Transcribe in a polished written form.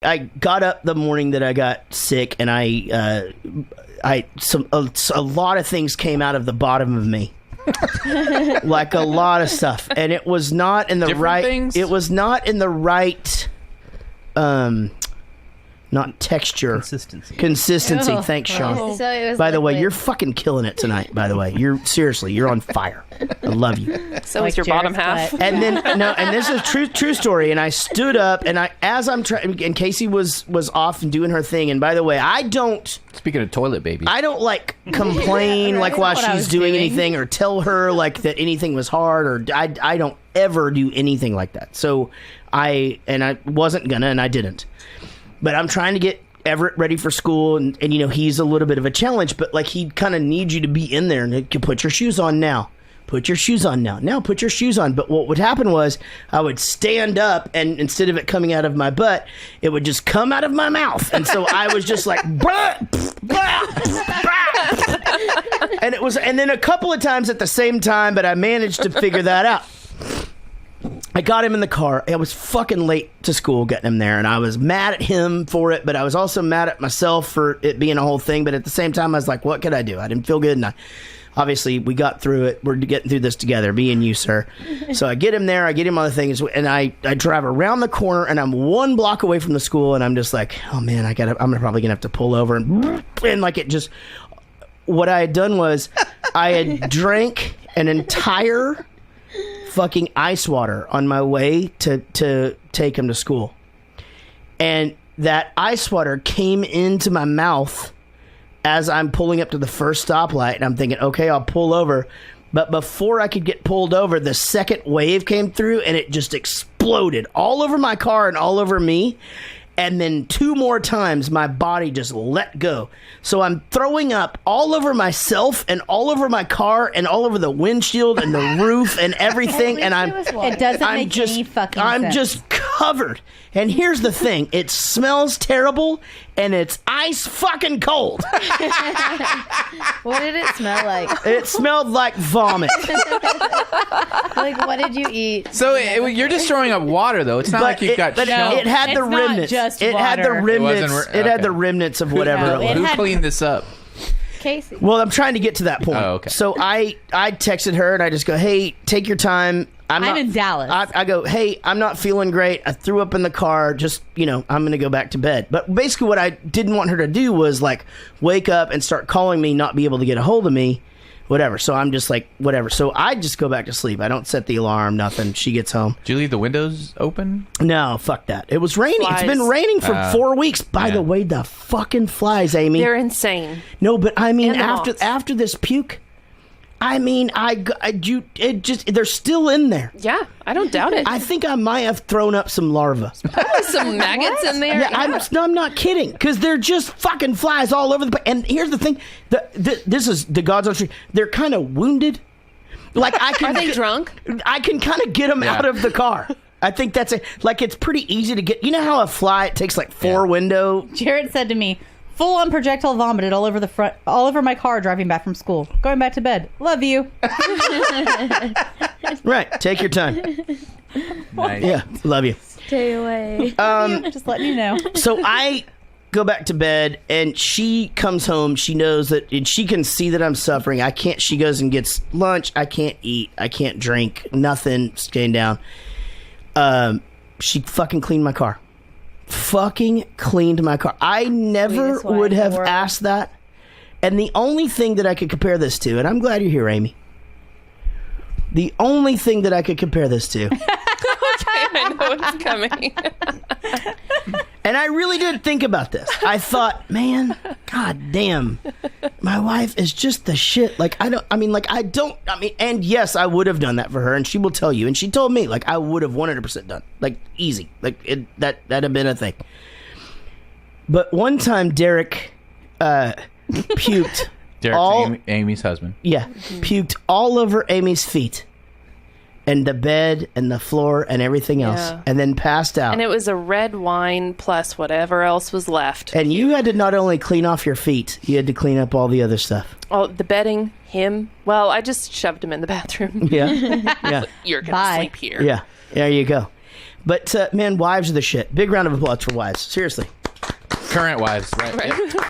I got up the morning that I got sick, and a lot of things came out of the bottom of me. Like a lot of stuff, and it was not in the right things? It was not in the right not texture, consistency. Oh, thanks, Sean. So it was by the way, you're fucking killing it tonight. By the way, you're on fire. I love you. So like is your Jaret's bottom half. And then and this is a true story. And I stood up, and I'm trying, and Casey was off and doing her thing. And by the way, I don't. Speaking of toilet baby, I don't like complain like while she's doing anything, or tell her like that anything was hard, or I don't ever do anything like that. So I wasn't gonna, and I didn't. But I'm trying to get Everett ready for school, and he's a little bit of a challenge, but like he kind of needs you to be in there and you put your shoes on now. Put your shoes on now. Now put your shoes on. But what would happen was I would stand up, and instead of it coming out of my butt, it would just come out of my mouth. And so I was just like, blah, blah, blah. And then a couple of times at the same time, but I managed to figure that out. I got him in the car. I was fucking late to school getting him there, and I was mad at him for it, but I was also mad at myself for it being a whole thing. But at the same time, I was like, what could I do? I didn't feel good, and obviously we got through it. We're getting through this together, me and you, sir. So I get him there, I get him on the things, and I drive around the corner, and I'm 1 block away from the school, and I'm just like, oh man, I'm probably gonna have to pull over, and like it just. What I had done was I had drank an entire fucking ice water on my way to take him to school, and that ice water came into my mouth as I'm pulling up to the first stoplight, and I'm thinking, okay, I'll pull over. But before I could get pulled over, the second wave came through, and it just exploded all over my car and all over me. And then 2 more times, my body just let go. So I'm throwing up all over myself and all over my car and all over the windshield and the roof and everything. And it doesn't make any fucking sense. I'm just covered. And here's the thing. It smells terrible, and it's ice fucking cold. What did it smell like? It smelled like vomit. Like, what did you eat? So you're just throwing up water, though. It's not like you've got shell. It had the remnants. It had the remnants. It had the remnants of whatever. Who cleaned this up? Casey. Well, I'm trying to get to that point. Oh, okay. So I texted her, and I just go, hey, take your time. I'm in Dallas. I go, hey, I'm not feeling great. I threw up in the car. Just, I'm going to go back to bed. But basically what I didn't want her to do was like wake up and start calling me, not be able to get a hold of me, whatever. So I'm just like, whatever. So I just go back to sleep. I don't set the alarm, nothing. She gets home. Did you leave the windows open? No, fuck that. It was raining. Flies. It's been raining for 4 weeks. By the way, the fucking flies, Amy. They're insane. No, but I mean, after this puke, I mean, they're still in there. Yeah, I don't doubt it. I think I might have thrown up some larvae. Probably some maggots in there. Yeah, I'm not kidding, because they're just fucking flies all over the place. And here's the thing, this is the God's honest truth. They're kind of wounded. Like I can. Are they drunk? I can kind of get them out of the car. I think that's it. Like it's pretty easy to get. You know how a fly, it takes like 4 window. Jaret said to me, full-on projectile vomited all over my car driving back from school. Going back to bed. Love you. Right. Take your time. Nice. Yeah. Love you. Stay away. Just letting you know. So I go back to bed, and she comes home. She knows that, and she can see that I'm suffering. I can't. She goes and gets lunch. I can't eat. I can't drink. Nothing. Staying down. She fucking cleaned my car. I never would have asked that. And the only thing that I could compare this to, and I'm glad you're here, Amy. The only thing that I could compare this to. Okay, I know it's coming. And I really did think about this. I thought, man, god damn, my wife is just the shit. Like, and yes, I would have done that for her, and she will tell you. And she told me, like, I would have 100% done. Like, easy. Like, that'd have been a thing. But one time, Derek puked. Derek, Amy's husband. Yeah, puked all over Amy's feet. And the bed and the floor and everything else. And then passed out. And it was a red wine plus whatever else was left. And you had to not only clean off your feet, you had to clean up all the other stuff. Oh, the bedding, him. Well, I just shoved him in the bathroom. Yeah. Yeah. You're going to sleep here. Yeah. There you go. But man, wives are the shit. Big round of applause for wives. Seriously. Current wives, right? Right. Yep.